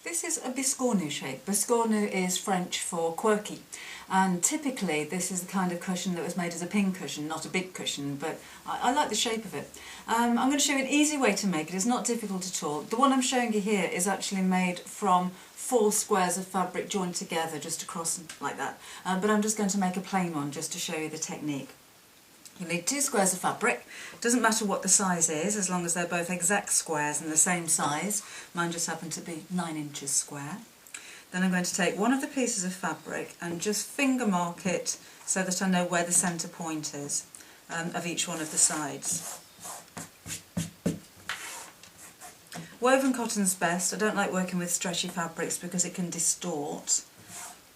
This is a biscornu shape. Biscornu is French for quirky, and typically this is the kind of cushion that was made as a pin cushion, not a big cushion, but I like the shape of it. I'm going to show you an easy way to make it. It's not difficult at all. The one I'm showing you here is actually made from 4 squares of fabric joined together just across like that, but I'm just going to make a plain one just to show you the technique. You'll need 2 squares of fabric. Doesn't matter what the size is, as long as they're both exact squares and the same size. Mine just happen to be 9 inches square. Then I'm going to take one of the pieces of fabric and just finger mark it so that I know where the centre point is of each one of the sides. Woven cotton's best. I don't like working with stretchy fabrics because it can distort,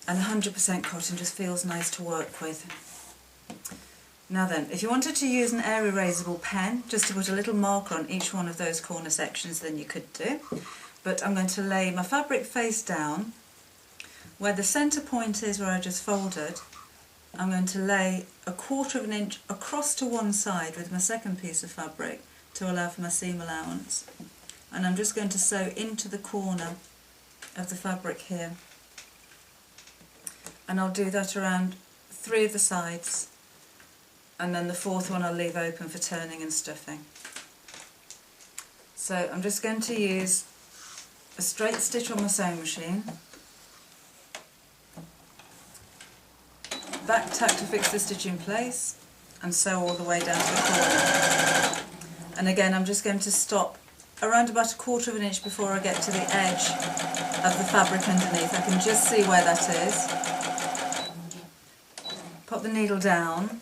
and 100% cotton just feels nice to work with. Now then, if you wanted to use an air erasable pen just to put a little marker on each one of those corner sections, then you could do. But I'm going to lay my fabric face down. Where the centre point is, where I just folded, I'm going to lay 1/4 of an inch across to one side with my second piece of fabric to allow for my seam allowance. And I'm just going to sew into the corner of the fabric here. And I'll do that around 3 of the sides. And then the 4th one I'll leave open for turning and stuffing. So I'm just going to use a straight stitch on my sewing machine, back tack to fix the stitch in place, and sew all the way down to the corner. And again, I'm just going to stop around about 1/4 of an inch before I get to the edge of the fabric underneath. I can just see where that is. Pop the needle down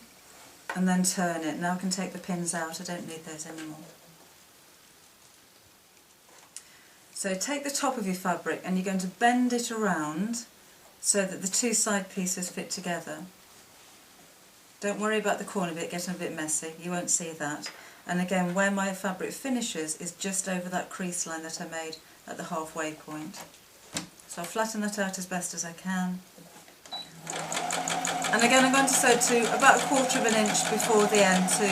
and then turn it. Now I can take the pins out, I don't need those anymore. So take the top of your fabric and you're going to bend it around so that the 2 side pieces fit together. Don't worry about the corner bit getting a bit messy, you won't see that. And again, where my fabric finishes is just over that crease line that I made at the halfway point. So I'll flatten that out as best as I can. And again, I'm going to sew to about 1/4 of an inch before the end to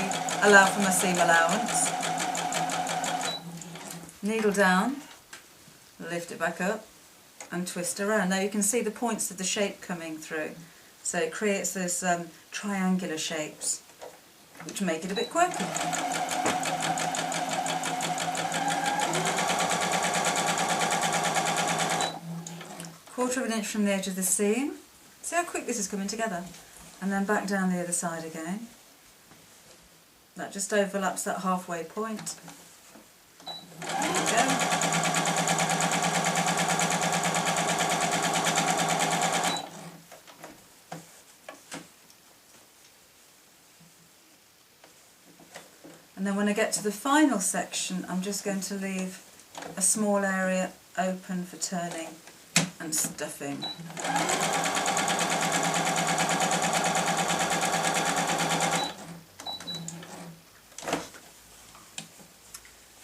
allow for my seam allowance. Needle down, lift it back up and twist around. Now you can see the points of the shape coming through. So it creates those triangular shapes which make it a bit quirky. 1/4 of an inch from the edge of the seam. See how quick this is coming together? And then back down the other side again. That just overlaps that halfway point. There we go. And then when I get to the final section, I'm just going to leave a small area open for turning and stuffing.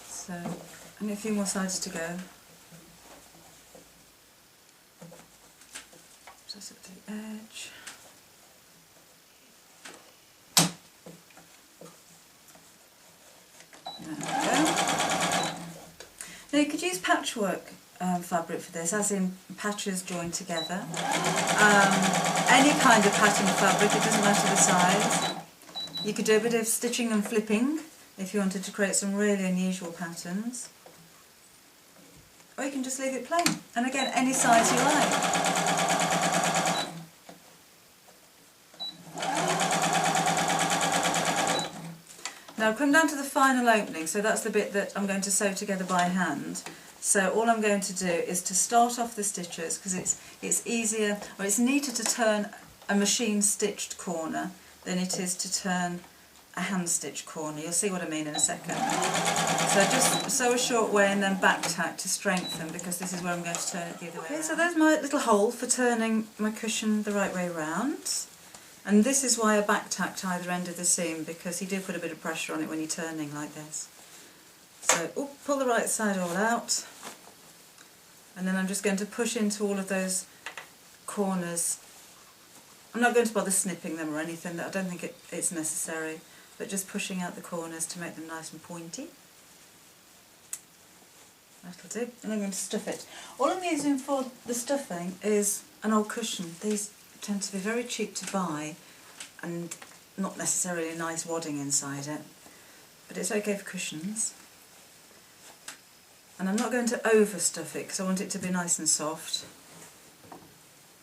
So, only a few more sides to go. Just at the edge. There we go. Now you could use patchwork fabric for this, as in patches joined together. Any kind of pattern fabric, it doesn't matter the size. You could do a bit of stitching and flipping if you wanted to create some really unusual patterns. Or you can just leave it plain, and again, any size you like. Now come down to the final opening, so that's the bit that I'm going to sew together by hand. So all I'm going to do is to start off the stitches, because it's easier, or it's neater to turn a machine stitched corner than it is to turn a hand stitched corner. You'll see what I mean in a second. So just sew a short way and then back tack to strengthen, because this is where I'm going to turn it the other way. Okay, so there's my little hole for turning my cushion the right way round. And this is why I back tacked either end of the seam, because you do put a bit of pressure on it when you're turning like this. So pull the right side all out, and then I'm just going to push into all of those corners. I'm not going to bother snipping them or anything, I don't think it's necessary, but just pushing out the corners to make them nice and pointy. That'll do. And I'm going to stuff it. All I'm using for the stuffing is an old cushion. These tend to be very cheap to buy and not necessarily nice wadding inside it, but it's okay for cushions. And I'm not going to overstuff it because I want it to be nice and soft.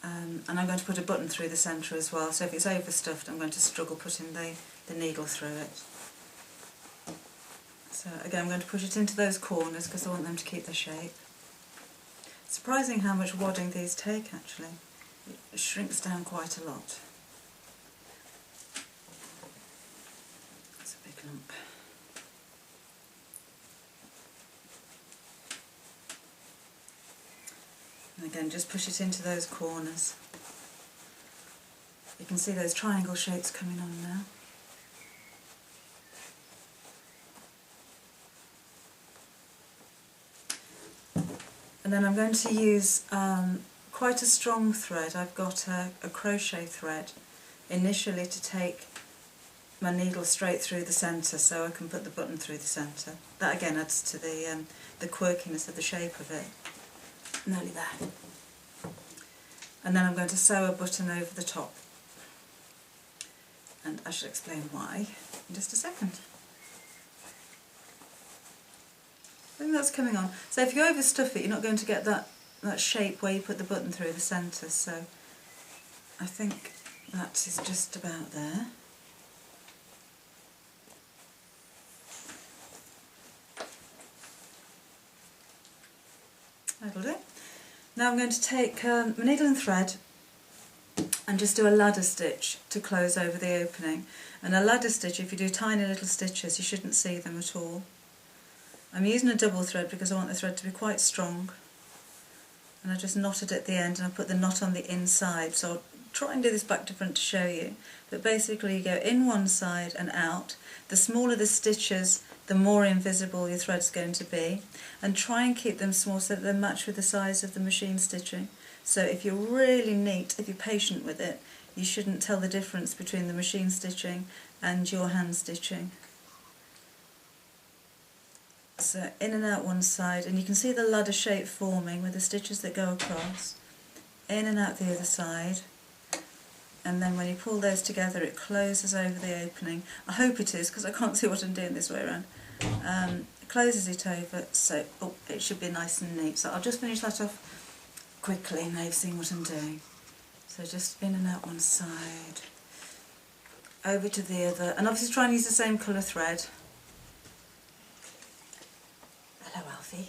And I'm going to put a button through the centre as well, so if it's overstuffed I'm going to struggle putting the needle through it. So again, I'm going to push it into those corners because I want them to keep their shape. It's surprising how much wadding these take actually. It shrinks down quite a lot. That's a big lump. And again, just push it into those corners. You can see those triangle shapes coming on now. And then I'm going to use quite a strong thread. I've got a crochet thread initially to take my needle straight through the centre so I can put the button through the centre. That again adds to the quirkiness of the shape of it. Nearly there. And then I'm going to sew a button over the top. And I shall explain why in just a second. I think that's coming on. So if you overstuff it, you're not going to get that shape where you put the button through the centre. So I think that is just about there. That'll do. Now I'm going to take my needle and thread and just do a ladder stitch to close over the opening. And a ladder stitch, if you do tiny little stitches, you shouldn't see them at all. I'm using a double thread because I want the thread to be quite strong. And I just knotted at the end and I put the knot on the inside. So I'll try and do this back to front to show you. But basically you go in one side and out. The smaller the stitches, the more invisible your thread's going to be. And try and keep them small so that they match with the size of the machine stitching. So if you're really neat, if you're patient with it, you shouldn't tell the difference between the machine stitching and your hand stitching. So in and out one side, and you can see the ladder shape forming with the stitches that go across. In and out the other side. And then when you pull those together it closes over the opening. I hope it is because I can't see what I'm doing this way around. Closes it over, so it should be nice and neat. So I'll just finish that off quickly now you've seen what I'm doing. So just in and out one side, over to the other, and obviously try and use the same colour thread. Hello Alfie.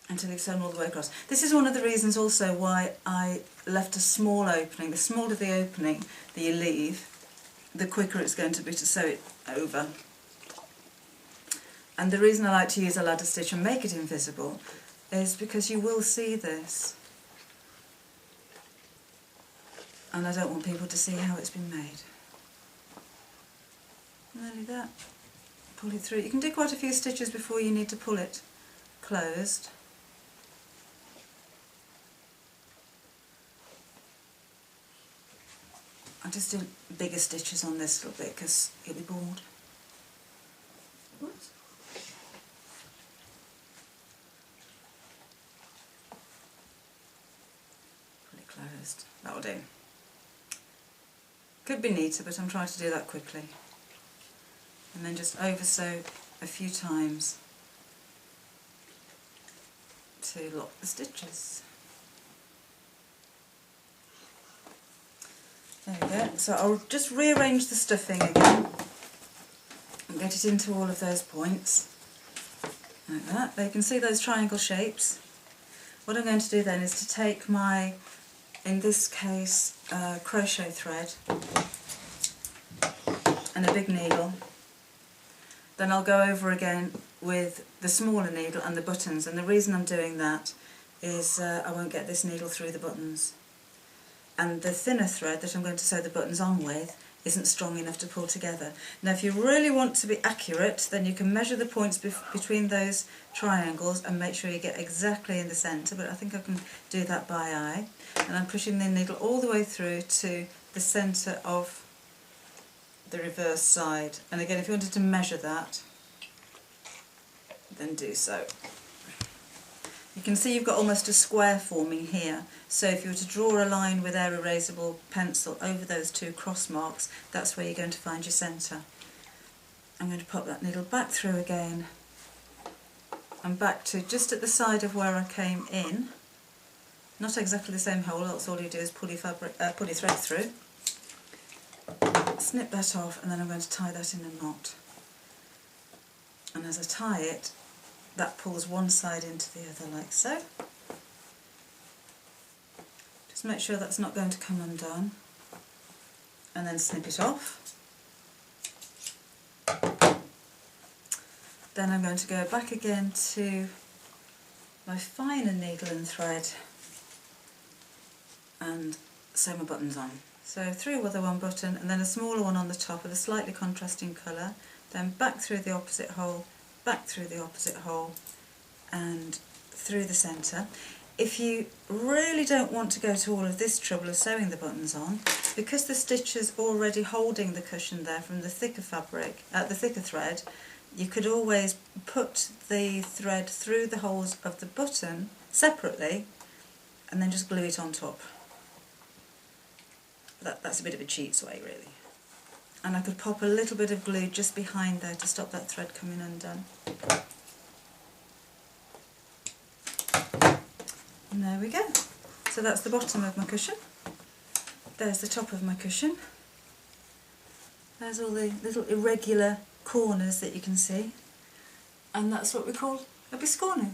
Until you've sewn all the way across. This is one of the reasons also why I left a small opening. The smaller the opening that you leave, the quicker it's going to be to sew it over. And the reason I like to use a ladder stitch and make it invisible is because you will see this. And I don't want people to see how it's been made. Nearly that. Pull it through. You can do quite a few stitches before you need to pull it closed. I'll just do bigger stitches on this little bit because you'll be bored. Oops. Pull it closed. That'll do. Could be neater, but I'm trying to do that quickly. And then just over sew a few times to lock the stitches. There we go. So I'll just rearrange the stuffing again and get it into all of those points like that. There you can see those triangle shapes. What I'm going to do then is to take my, in this case, crochet thread and a big needle. Then I'll go over again with the smaller needle and the buttons, and the reason I'm doing that is I won't get this needle through the buttons. And the thinner thread that I'm going to sew the buttons on with isn't strong enough to pull together. Now if you really want to be accurate, then you can measure the points between those triangles and make sure you get exactly in the centre, but I think I can do that by eye. And I'm pushing the needle all the way through to the centre of the reverse side. And again, if you wanted to measure that, then do so. You can see you've got almost a square forming here, so if you were to draw a line with air erasable pencil over those two cross marks, that's where you're going to find your centre. I'm going to pop that needle back through again and back to just at the side of where I came in. Not exactly the same hole, else all you do is pull your thread through. Snip that off, and then I'm going to tie that in a knot. And as I tie it, that pulls one side into the other like so. Just make sure that's not going to come undone, and then snip it off. Then I'm going to go back again to my finer needle and thread and sew my buttons on. So through with the one button and then a smaller one on the top with a slightly contrasting colour, then back through the opposite hole, back through the opposite hole and through the centre. If you really don't want to go to all of this trouble of sewing the buttons on, because the stitch is already holding the cushion there from the thicker fabric, the thicker thread, you could always put the thread through the holes of the button separately and then just glue it on top. That's a bit of a cheat's way really. And I could pop a little bit of glue just behind there to stop that thread coming undone. And there we go. So that's the bottom of my cushion. There's the top of my cushion. There's all the little irregular corners that you can see. And that's what we call a biscornu.